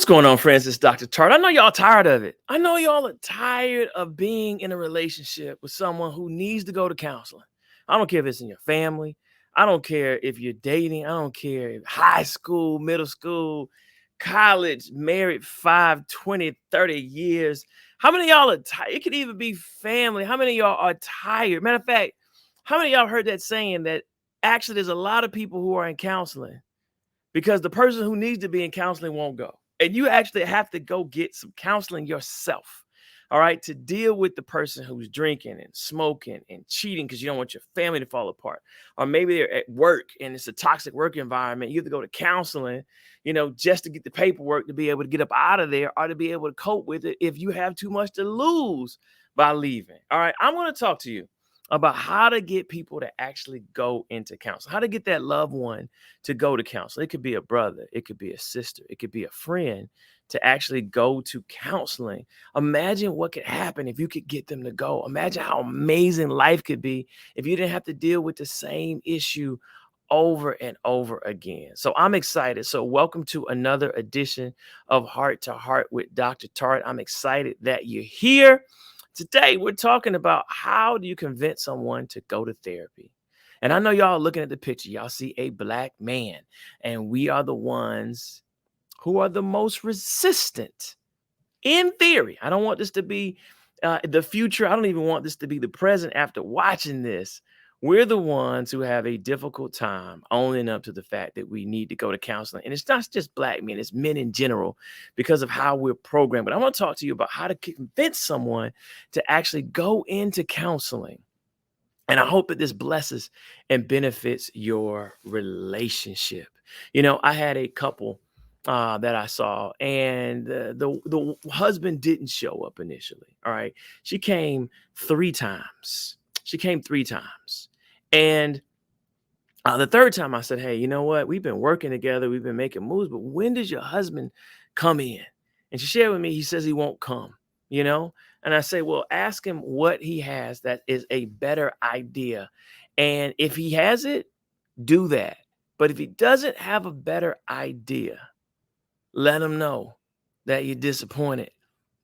What's going on, friends? It's Dr. Tartt. I know y'all tired of it. I know y'all are tired of being in a relationship with someone who needs to go to counseling. I don't care if it's in your family. I don't care if you're dating. I don't care if high school, middle school, college, married 5, 20, 30 years. How many of y'all are tired? It could even be family. How many of y'all are tired? Matter of fact, how many of y'all heard that saying that actually there's a lot of people who are in counseling because the person who needs to be in counseling won't go. And you actually have to go get some counseling yourself, all right, to deal with the person who's drinking and smoking and cheating because you don't want your family to fall apart. Or maybe they're at work and it's a toxic work environment. You have to go to counseling, just to get the paperwork to be able to get up out of there or to be able to cope with it if you have too much to lose by leaving. All right, I'm going to talk to you about how to get people to actually go into counseling, how to get that loved one to go to counseling. It could be a brother, it could be a sister, it could be a friend to actually go to counseling. Imagine what could happen if you could get them to go. Imagine how amazing life could be if you didn't have to deal with the same issue over and over again. So I'm excited. So welcome to another edition of Heart to Heart with Dr. Tartt. I'm excited that you're here. Today, we're talking about how do you convince someone to go to therapy? And I know y'all looking at the picture, y'all see a black man, and we are the ones who are the most resistant in theory. I don't want this to be the future. I don't even want this to be the present after watching this. We're the ones who have a difficult time owning up to the fact that we need to go to counseling. And it's not just black men, it's men in general because of how we're programmed. But I want to talk to you about how to convince someone to actually go into counseling. And I hope that this blesses and benefits your relationship. I had a couple that I saw, and the husband didn't show up initially. All right. She came 3 times. And the third time I said, hey, you know what? We've been working together. We've been making moves, but when does your husband come in? And she shared with me, he says he won't come, you know? And I say, well, ask him what he has that is a better idea. And if he has it, do that. But if he doesn't have a better idea, let him know that you're disappointed.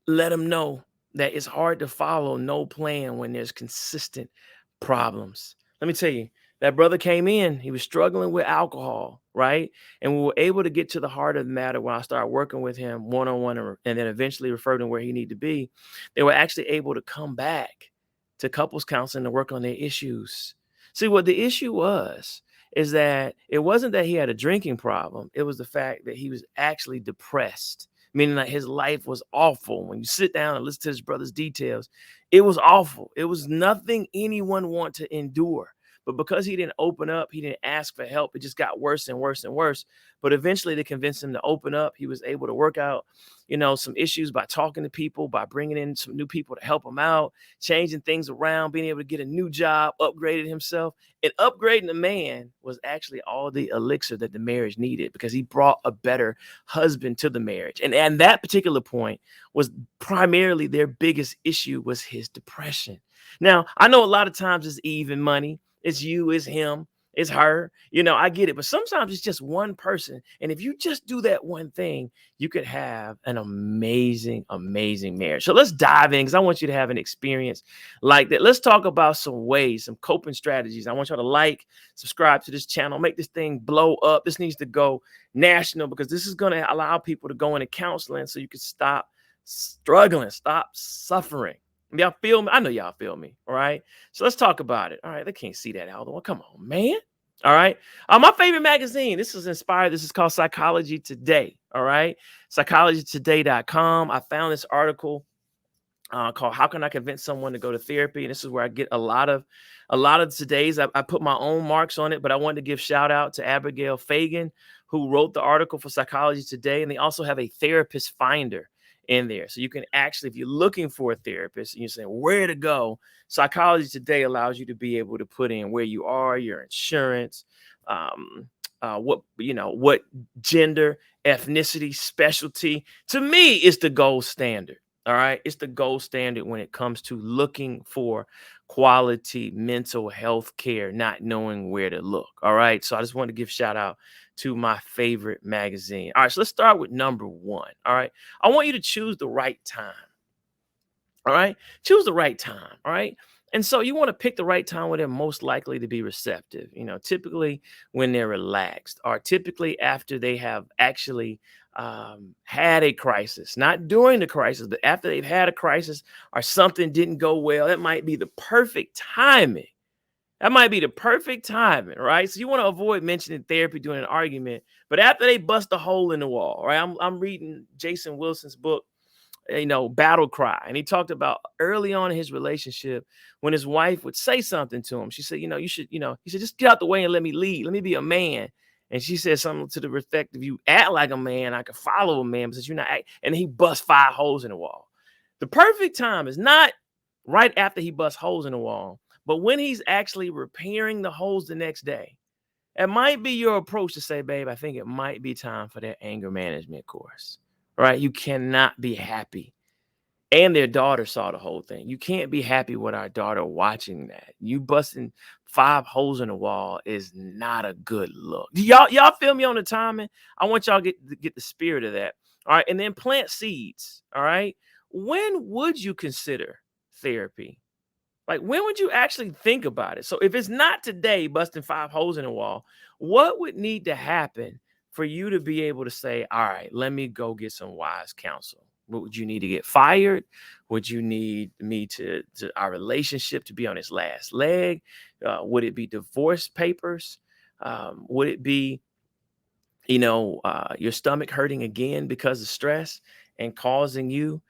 Let him know that it's hard to follow no plan when there's consistent problems. Let me tell you, that brother came in, he was struggling with alcohol, right? And we were able to get to the heart of the matter when I started working with him one-on-one and then eventually referred him where he needed to be. They were actually able to come back to couples counseling to work on their issues. See, what the issue was is that it wasn't that he had a drinking problem. It was the fact that he was actually depressed, meaning that his life was awful. When you sit down and listen to his brother's details, it was awful. It was nothing anyone want to endure. But because he didn't open up, he didn't ask for help, it just got worse and worse and worse. But eventually they convinced him to open up. He was able to work out, some issues by talking to people, by bringing in some new people to help him out, changing things around, being able to get a new job, upgraded himself. And upgrading the man was actually all the elixir that the marriage needed because he brought a better husband to the marriage. And at that particular point was primarily their biggest issue was his depression. Now, I know a lot of times it's even money. It's you, it's him, it's her. I get it. But sometimes it's just one person. And if you just do that one thing, you could have an amazing, amazing marriage. So let's dive in because I want you to have an experience like that. Let's talk about some ways, some coping strategies. I want y'all to subscribe to this channel, make this thing blow up. This needs to go national because this is going to allow people to go into counseling so you can stop struggling, stop suffering. Y'all feel me? I know y'all feel me. All right. So let's talk about it. All right. They can't see that, Alduan. Come on, man. All right. My favorite magazine. This is inspired. This is called Psychology Today. All right. Psychologytoday.com. I found this article called How Can I Convince Someone to Go to Therapy? And this is where I get a lot of today's. I put my own marks on it, but I wanted to give shout out to Abigail Fagan, who wrote the article for Psychology Today. And they also have a therapist finder in there. So you can actually, if you're looking for a therapist and you're saying where to go, Psychology Today allows you to be able to put in where you are, your insurance, what gender, ethnicity, specialty. To me, it's the gold standard. All right. It's the gold standard when it comes to looking for quality mental health care, not knowing where to look. All right. So I just want to give shout out to my favorite magazine. All right. So let's start with number one. All right. I want you to choose the right time. All right. Choose the right time. All right. And so you want to pick the right time when they're most likely to be receptive. Typically when they're relaxed, or typically after they have actually had a crisis, not during the crisis, but after they've had a crisis or something didn't go well. That might be the perfect timing. That might be the perfect timing, right? So you want to avoid mentioning therapy during an argument, but after they bust a hole in the wall, right? I'm reading Jason Wilson's book, Battle Cry. And he talked about early on in his relationship when his wife would say something to him. She said, you should, he said, just get out the way and let me lead. Let me be a man. And she said something to the effect of, you act like a man, I could follow a man, but since you're not and he bust 5 holes in the wall. The perfect time is not right after he busts holes in the wall, but when he's actually repairing the holes the next day. It might be your approach to say, babe, I think it might be time for that anger management course, right? You cannot be happy. And their daughter saw the whole thing. You can't be happy with our daughter watching that. You busting 5 holes in the wall is not a good look. Y'all feel me on the timing? I want y'all get the spirit of that. All right. And then plant seeds. All right. When would you consider therapy? Like, when would you actually think about it? So if it's not today, busting 5 holes in the wall, what would need to happen for you to be able to say, all right, let me go get some wise counsel? What would you need to get fired? Would you need me to our relationship to be on its last leg? Would it be divorce papers? Would it be your stomach hurting again because of stress and causing you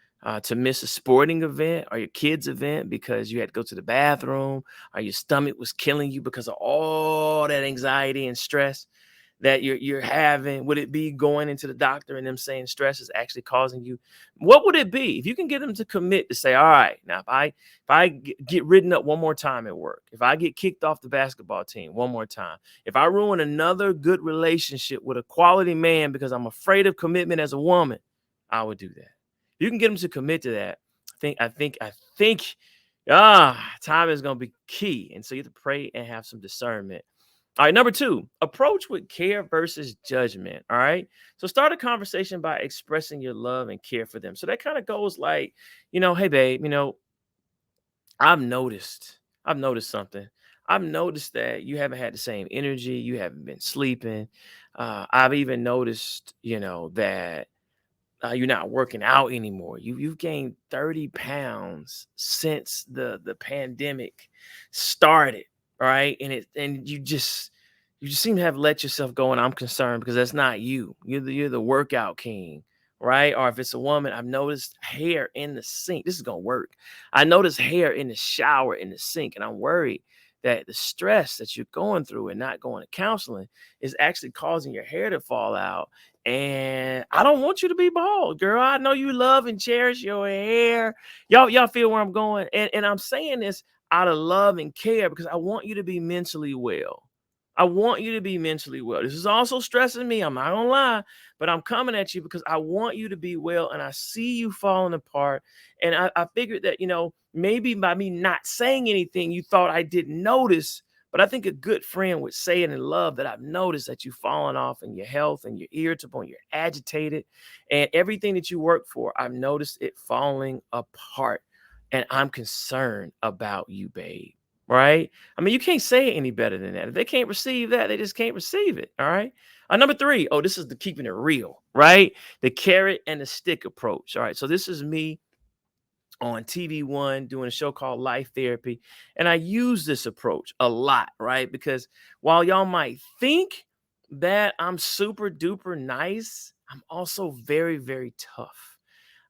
to miss a sporting event or your kids' event because you had to go to the bathroom, or your stomach was killing you because of all that anxiety and stress that you're having? Would it be going into the doctor and them saying stress is actually causing you? What would it be if you can get them to commit to say, all right, now if I get ridden up one more time at work, if I get kicked off the basketball team one more time, if I ruin another good relationship with a quality man because I'm afraid of commitment as a woman, I would do that. You can get them to commit to that. I think time is going to be key. And so you have to pray and have some discernment. All right, number two, approach with care versus judgment. All right. So start a conversation by expressing your love and care for them. So that kind of goes like, hey, babe, I've noticed something. I've noticed that you haven't had the same energy. You haven't been sleeping. I've even noticed, that you're not working out anymore. You've gained 30 pounds since the pandemic started, right? And you just seem to have let yourself go, and I'm concerned because that's not you. You're the workout king, right? Or if it's a woman, I've noticed hair in the sink. This is gonna work. I noticed hair in the shower in the sink, and I'm worried that the stress that you're going through and not going to counseling is actually causing your hair to fall out. And I don't want you to be bald, girl. I know you love and cherish your hair. Y'all feel where I'm going. And I'm saying this out of love and care because I want you to be mentally well. I want you to be mentally well. This is also stressing me. I'm not gonna lie, but I'm coming at you because I want you to be well, and I see you falling apart. And I figured that, maybe by me not saying anything, you thought I didn't notice. But I think a good friend would say it in love that I've noticed that you've fallen off in your health and you're irritable and you're agitated, and everything that you work for, I've noticed it falling apart. And I'm concerned about you, babe. Right? I mean, you can't say it any better than that. If they can't receive that, they just can't receive it. All right. Number three, oh, this is the keeping it real, right? The carrot and the stick approach. All right. So this is me on TV One doing a show called Life Therapy. And I use this approach a lot, right? Because while y'all might think that I'm super duper nice, I'm also very, very tough.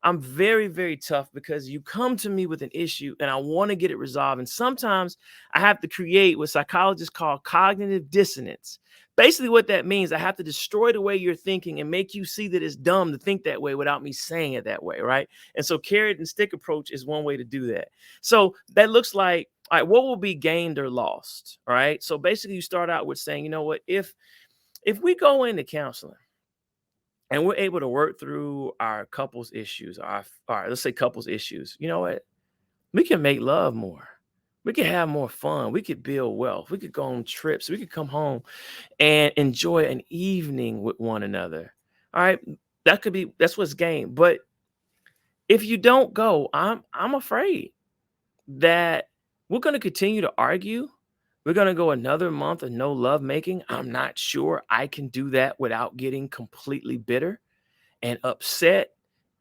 I'm very, very tough because you come to me with an issue and I want to get it resolved. And sometimes I have to create what psychologists call cognitive dissonance. Basically, what that means, I have to destroy the way you're thinking and make you see that it's dumb to think that way without me saying it that way, right? And so carrot and stick approach is one way to do that. So that looks like, all right, what will be gained or lost? All right. So basically you start out with saying, you know what, if we go into counseling and we're able to work through our couples issues, our let's say couples issues, you know what? We can make love more. We can have more fun. We could build wealth. We could go on trips. We could come home and enjoy an evening with one another. All right. That's what's gained. But if you don't go, I'm afraid that we're going to continue to argue. We're going to go another month of no love making. I'm not sure I can do that without getting completely bitter and upset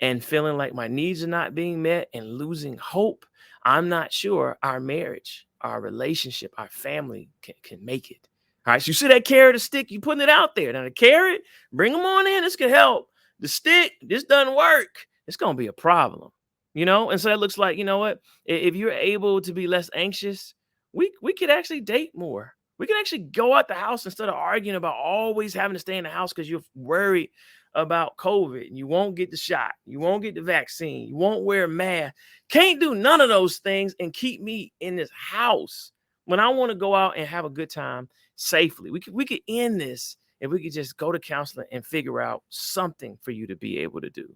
and feeling like my needs are not being met and losing hope. I'm not sure our marriage, our relationship, our family can make it. All right. So you see that carrot or stick, you putting it out there. Now the carrot, bring them on in. This could help. The stick, this doesn't work. It's going to be a problem, And so that looks like, you know what? If you're able to be less anxious, we could actually date more. We can actually go out the house instead of arguing about always having to stay in the house because you're worried about COVID and you won't get the shot, you won't get the vaccine, you won't wear a mask. Can't do none of those things and keep me in this house when I want to go out and have a good time safely. We could end this if we could just go to counseling and figure out something for you to be able to do.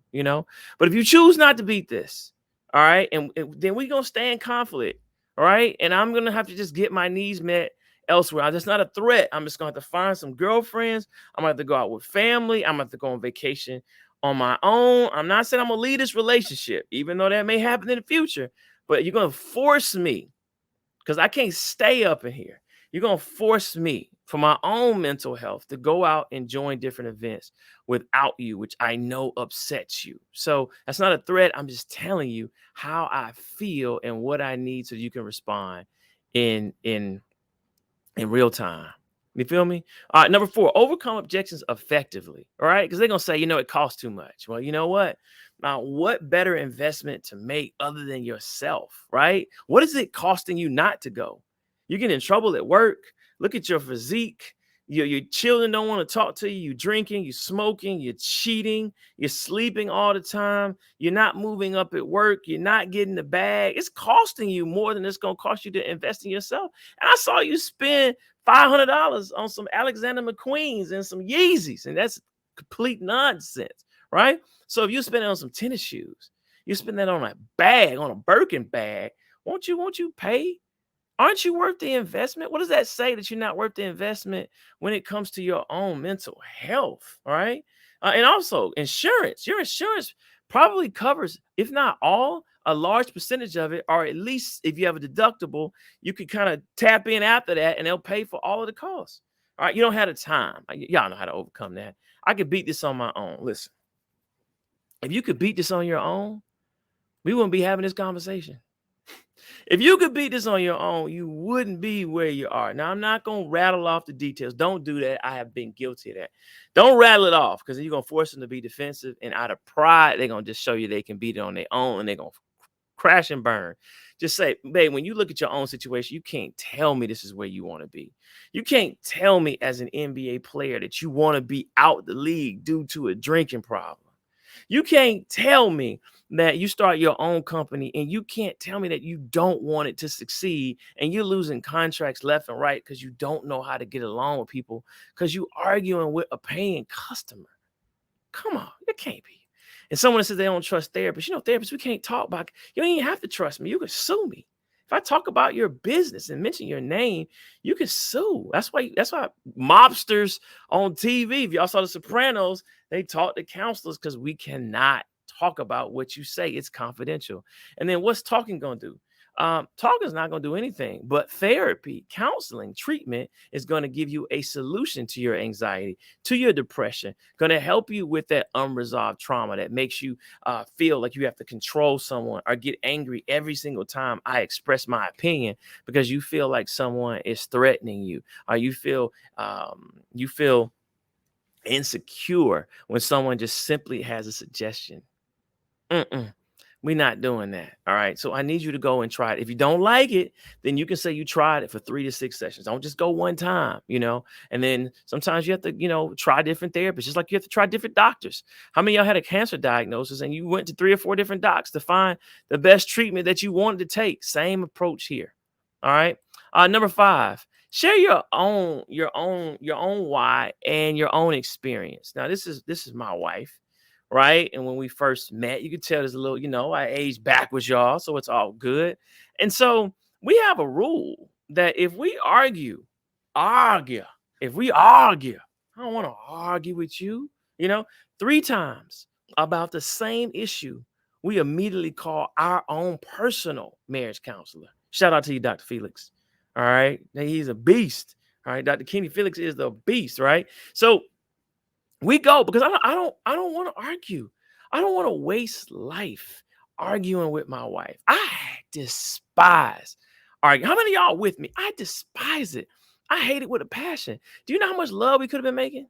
But if you choose not to beat this, all right, and then we're gonna stay in conflict, all right, and I'm gonna have to just get my needs met elsewhere. That's not a threat. I'm just gonna have to find some girlfriends. I'm gonna have to go out with family. I'm gonna have to go on vacation on my own. I'm not saying I'm gonna lead this relationship, even though that may happen in the future. But you're gonna force me because I can't stay up in here. You're gonna force me for my own mental health to go out and join different events without you, which I know upsets you. So that's not a threat. I'm just telling you how I feel and what I need so you can respond in real time. You feel me? All right, number 4, overcome objections effectively. All right, because they're gonna say, it costs too much. Well, you know what? Now, what better investment to make other than yourself, right? What is it costing you not to go? You get in trouble at work. Look at your physique. Your children don't want to talk to you. You're drinking, you're smoking, you're cheating, you're sleeping all the time. You're not moving up at work. You're not getting the bag. It's costing you more than it's going to cost you to invest in yourself. And I saw you spend $500 on some Alexander McQueens and some Yeezys, and that's complete nonsense, right? So if you spend it on some tennis shoes, you spend that on a bag, on a Birkin bag, won't you pay? Aren't you worth the investment? What does that say that you're not worth the investment when it comes to your own mental health? All right. And also insurance. Your insurance probably covers, if not all, a large percentage of it, or at least if you have a deductible, you could kind of tap in after that and they'll pay for all of the costs. All right. You don't have the time. Y'all know how to overcome that. I could beat this on my own. Listen, if you could beat this on your own, we wouldn't be having this conversation. If you could beat this on your own, you wouldn't be where you are. Now, I'm not going to rattle off the details. Don't do that. I have been guilty of that. Don't rattle it off because then you're going to force them to be defensive. And out of pride, they're going to just show you they can beat it on their own and they're going to crash and burn. Just say, babe, when you look at your own situation, you can't tell me this is where you want to be. You can't tell me as an NBA player that you want to be out the league due to a drinking problem. You can't tell me that you start your own company and you can't tell me that you don't want it to succeed and you're losing contracts left and right because you don't know how to get along with people because you arguing with a paying customer. Come on, it can't be. And someone says they don't trust therapists. Therapists, we can't talk about. You don't even have to trust me. You can sue me. If I talk about your business and mention your name, you can sue. That's why mobsters on TV, if y'all saw The Sopranos, they talk to counselors because we cannot talk about what you say. It's confidential. And then what's talking going to do? Talking is not going to do anything, but therapy, counseling, treatment is going to give you a solution to your anxiety, to your depression, going to help you with that unresolved trauma that makes you feel like you have to control someone or get angry every single time I express my opinion because you feel like someone is threatening you, or you feel insecure when someone just simply has a suggestion. We're not doing that. All right. So I need you to go and try it. If you don't like it, then you can say you tried it for 3 to 6 sessions. Don't just go one time, and then sometimes you have to, try different therapists, just like you have to try different doctors. How many of y'all had a cancer diagnosis and you went to 3 or 4 different docs to find the best treatment that you wanted to take? Same approach here. All right. Number 5, Share your own why and your own experience. Now, this is my wife, right? And when we first met, you could tell there's a little, I aged backwards, y'all, so it's all good. And so we have a rule that if we argue, if we argue, I don't want to argue with you, you know, 3 times about the same issue, we immediately call our own personal marriage counselor. Shout out to you, Dr. Felix. All right. Now, he's a beast. All right. Dr. Kenny Felix is the beast, right? So we go because I don't want to argue. I don't want to waste life arguing with my wife. I despise arguing. How many of y'all with me? I despise it. I hate it with a passion. Do you know how much love we could have been making?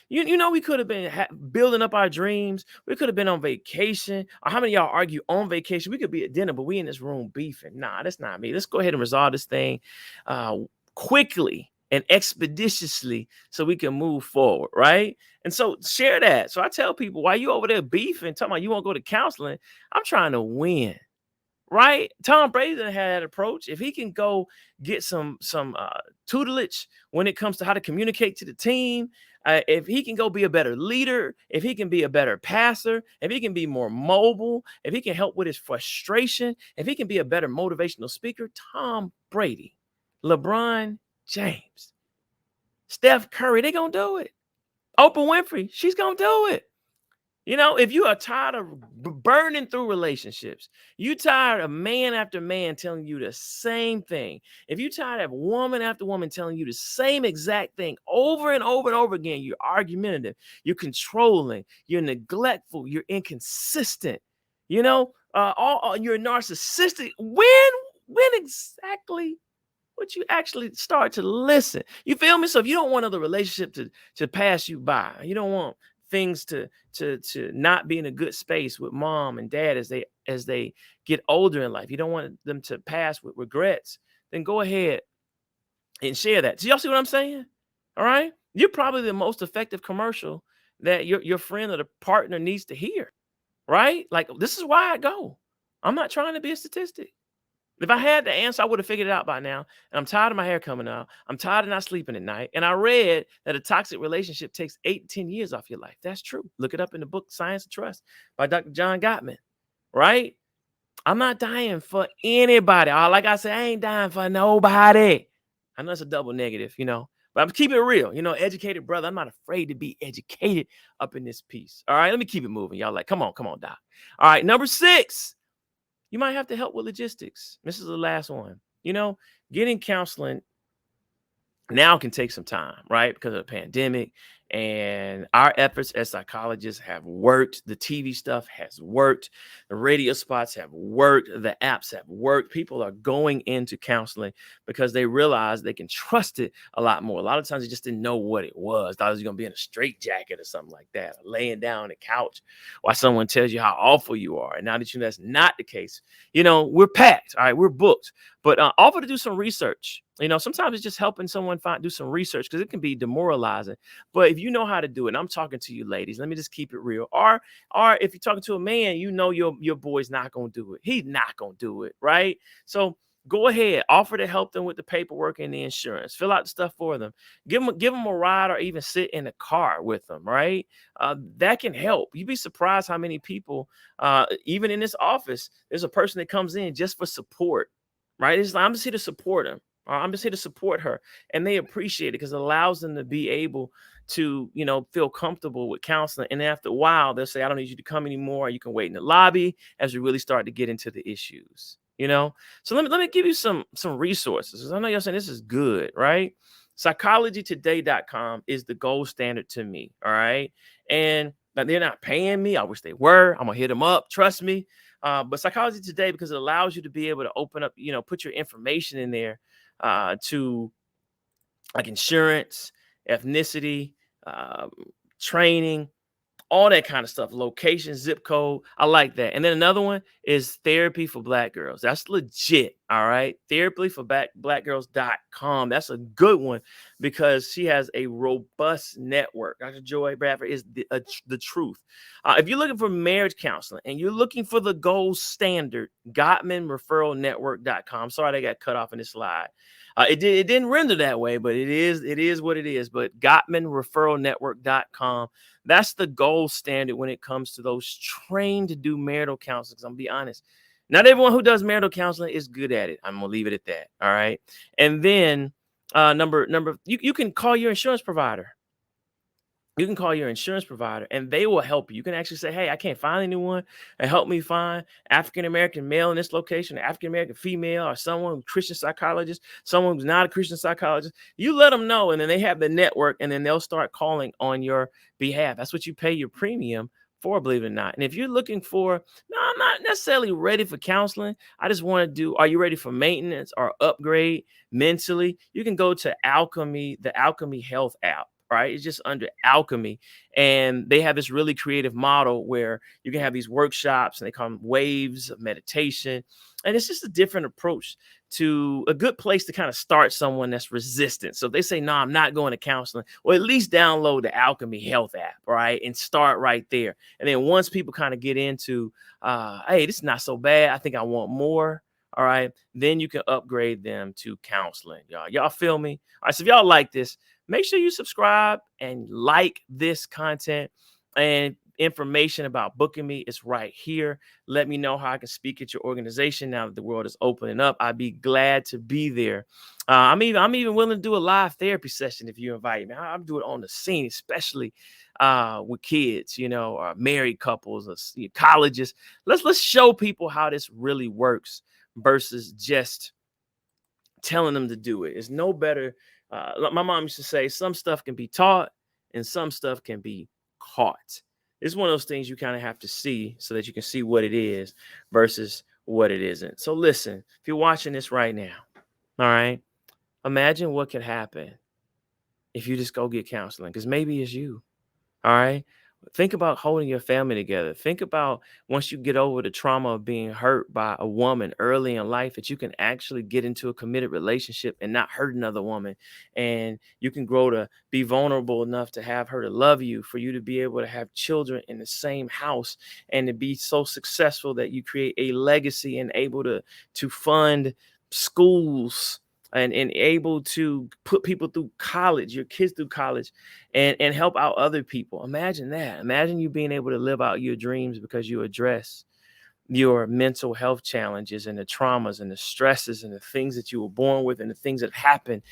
You know, we could have been building up our dreams. We could have been on vacation. Or how many of y'all argue on vacation? We could be at dinner, but we in this room beefing. Nah, that's not me. Let's go ahead and resolve this thing uh, quickly and expeditiously so we can move forward, right? And so share that. So I tell people, why you over there beefing, talking about you won't go to counseling, I'm trying to win. Right? Tom Brady done had that approach. If he can go get some tutelage when it comes to how to communicate to the team, if he can go be a better leader, if he can be a better passer, if he can be more mobile, if he can help with his frustration, if he can be a better motivational speaker, Tom Brady, LeBron James, Steph Curry, they gonna do it. Oprah Winfrey, she's gonna do it. If you are tired of burning through relationships, you tired of man after man telling you the same thing. If you tired of woman after woman telling you the same exact thing over and over and over again, you're argumentative, you're controlling, you're neglectful, you're inconsistent. You're narcissistic. When exactly would you actually start to listen? You feel me? So if you don't want another relationship to pass you by, you don't want things to not be in a good space with mom and dad as they get older in life. You don't want them to pass with regrets. Then go ahead and share that. So y'all see what I'm saying? All right. You're probably the most effective commercial that your friend or the partner needs to hear. Right? Like, this is why I go. I'm not trying to be a statistic. If I had the answer, I would have figured it out by now. And I'm tired of my hair coming out. I'm tired of not sleeping at night. And I read that a toxic relationship takes 8 to 10 years off your life. That's true. Look it up in the book Science of Trust by Dr. John Gottman. Right? I'm not dying for anybody. Like I said, I ain't dying for nobody. I know it's a double negative. But I'm keeping it real. Educated brother. I'm not afraid to be educated up in this piece. All right, let me keep it moving. Y'all like, come on, Doc. All right, number 6. You might have to help with logistics. This is the last one. Getting counseling now can take some time, right? Because of the pandemic. And our efforts as psychologists have worked. The TV stuff has worked. The radio spots have worked. The apps have worked. People are going into counseling because they realize they can trust it a lot more. A lot of times they just didn't know what it was. Thought it was going to be in a straitjacket or something like that, or laying down on the couch while someone tells you how awful you are. And now that that's not the case, we're packed. All right, we're booked. But offer to do some research. Sometimes it's just helping someone do some research because it can be demoralizing. But if you know how to do it, and I'm talking to you ladies, let me just keep it real. Or if you're talking to a man, your boy's not going to do it. He's not going to do it, right? So go ahead, offer to help them with the paperwork and the insurance. Fill out the stuff for them. Give them a ride or even sit in a car with them, right? That can help. You'd be surprised how many people, even in this office, there's a person that comes in just for support, right? It's like, I'm just here to support him. I'm just here to support her. And they appreciate it because it allows them to be able to, feel comfortable with counseling. And after a while, they'll say, I don't need you to come anymore. You can wait in the lobby as we really start to get into the issues, So let me give you some resources. I know y'all saying this is good, right? Psychologytoday.com is the gold standard to me. All right. And they're not paying me. I wish they were. I'm gonna hit them up. Trust me. But Psychology Today, because it allows you to be able to open up, put your information in there to like insurance, ethnicity, um, training, all that kind of stuff, location, zip code. I like that. And then another one is therapy for Black girls. That's legit. All right. Therapy for blackgirls.com. That's a good one because she has a robust network. Dr. Joy Bradford is the truth. If you're looking for marriage counseling and you're looking for the gold standard, GottmanReferralNetwork.com. Sorry, they got cut off in this slide. It didn't render that way, but it is what it is. But GottmanReferralNetwork.com. That's the gold standard when it comes to those trained to do marital counseling. 'Cause I'm gonna be honest. Not everyone who does marital counseling is good at it. I'm gonna leave it at that. All right. And then you can call your insurance provider. You can call your insurance provider and they will help you. You can actually say, hey, I can't find anyone and help me find African-American male in this location, African-American female, or someone, Christian psychologist, someone who's not a Christian psychologist. You let them know, and then they have the network, and then they'll start calling on your behalf. That's what you pay your premium for, believe it or not. And if you're looking for, no, I'm not necessarily ready for counseling. I just want to do, are you ready for maintenance or upgrade mentally? You can go to Alchemy, the Alchemy Health app. Right, it's just under Alchemy, and they have this really creative model where you can have these workshops, and they call them waves of meditation, and it's just a different approach to a good place to kind of start someone that's resistant. So if they say, no, I'm not going to counseling, or at least download the Alchemy Health app, right, and start right there. And then once people kind of get into, hey, this is not so bad, I think I want more. All right, then you can upgrade them to counseling. Y'all feel me? All right, so if y'all like this, make sure you subscribe and like this content, and information about booking me is right here. Let me know how I can speak at your organization now that the world is opening up. I'd be glad to be there. I'm even willing to do a live therapy session if you invite me. I'll do it on the scene, especially with kids, or married couples, or colleges. Let's show people how this really works versus just telling them to do it. It's no better. My mom used to say, some stuff can be taught and some stuff can be caught. It's one of those things you kind of have to see so that you can see what it is versus what it isn't. So listen, if you're watching this right now, all right, imagine what could happen if you just go get counseling, because maybe it's you. All right. Think about holding your family together. Think about once you get over the trauma of being hurt by a woman early in life, that you can actually get into a committed relationship and not hurt another woman. And you can grow to be vulnerable enough to have her to love you, for you to be able to have children in the same house, and to be so successful that you create a legacy and able to fund schools, and able to put people through college, your kids through college, and help out other people. Imagine that. Imagine you being able to live out your dreams because you address your mental health challenges and the traumas and the stresses and the things that you were born with and the things that happen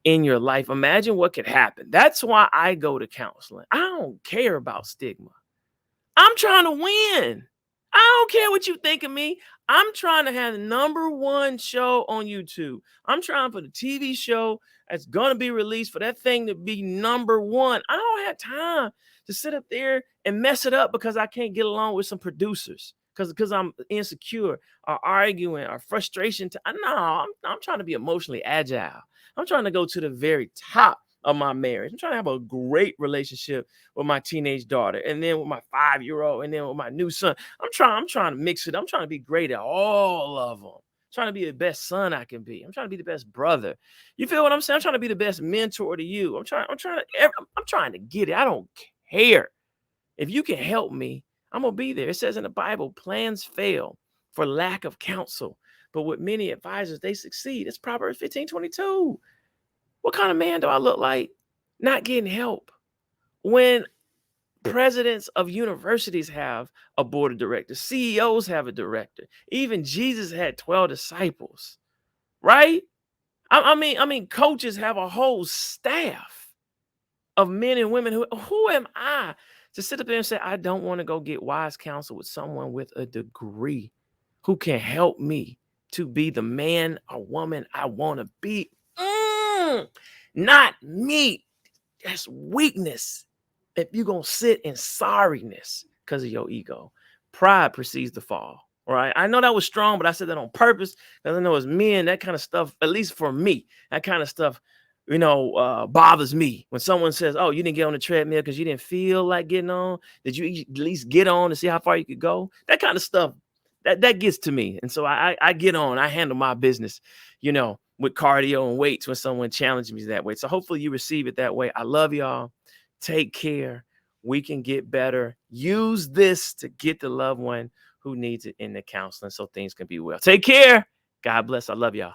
in your life. Imagine what could happen. That's why I go to counseling. I don't care about stigma. I'm trying to win. I don't care what you think of me. I'm trying to have the #1 show on YouTube. I'm trying for the TV show that's going to be released, for that thing to be #1. I don't have time to sit up there and mess it up because I can't get along with some producers, because I'm insecure or arguing or frustration. No, I'm trying to be emotionally agile. I'm trying to go to the very top of my marriage. I'm trying to have a great relationship with my teenage daughter, and then with my 5-year-old, and then with my new son. I'm trying to mix it. I'm trying to be great at all of them. I'm trying to be the best son I can be. I'm trying to be the best brother. You feel what I'm saying? I'm trying to be the best mentor to you. I'm trying to get it. I don't care. If you can help me, I'm gonna be there. It says in the Bible, plans fail for lack of counsel, but with many advisors, they succeed. It's Proverbs 15:22. What kind of man do I look like not getting help when presidents of universities have a board of directors, CEOs have a director, even Jesus had 12 disciples, right? I mean, coaches have a whole staff of men and women. Who am I to sit up there and say, I don't want to go get wise counsel with someone with a degree who can help me to be the man or woman I want to be? Not me. That's weakness. If you're going to sit in sorriness because of your ego, pride precedes the fall. All right. I know that was strong, but I said that on purpose because I know as men, that kind of stuff, at least for me, that kind of stuff, bothers me. When someone says, oh, you didn't get on the treadmill because you didn't feel like getting on. Did you at least get on to see how far you could go? That kind of stuff that gets to me. And so I get on, I handle my business, with cardio and weights when someone challenges me that way. So hopefully you receive it that way. I love y'all. Take care. We can get better. Use this to get the loved one who needs it in the counseling so things can be well. Take care. God bless. I love y'all.